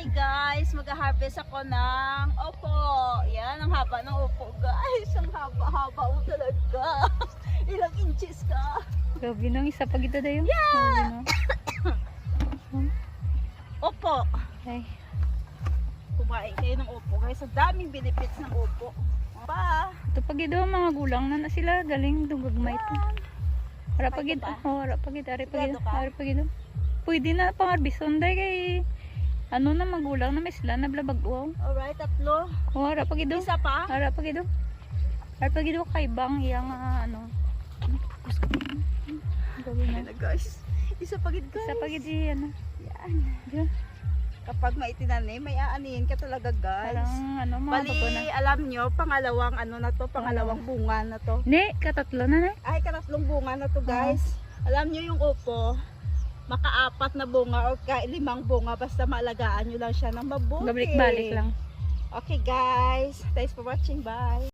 Hi guys, mag-harvest ako ng opo. Yan, ang haba ng opo guys. Ang haba-haba mo talaga. Ilang inches ka? Grabe nang isa pag ito dayo. Yeah! Opo. Ay, Kumain kayo ng opo guys. Ang daming benefits ng opo. Pa. ito pag ito mga gulang na sila. Galing dugagmay ito. Para pag ito. Oh, para pag ito. Ari pag ito. Sigurado ka? Ari pag ito. Pwede na pang-arbison day kay ano na magulang na may sila na blabag wow. Alright, tatlo. Oh, ara pag ito. Isa pa. Ara pag ito. Ara pag ito kay bang iyang ano. Gawin Ayan na. na guys. Isa pagid guys. Isa pag ito ano. Yan. Diyan. Kapag maitinanim, may aanihin ka talaga guys. Parang ano mga bago na. Bali, alam nyo, pangalawang ano na to, pangalawang bunga na to. Ne, katatlo na na. Ay, karatlong bunga na to guys. Alam nyo yung upo, makaapat na bunga o limang bunga, basta maalagaan nyo lang siya ng mabuti. Gabalik-balik lang. Okay guys, thanks for watching, bye.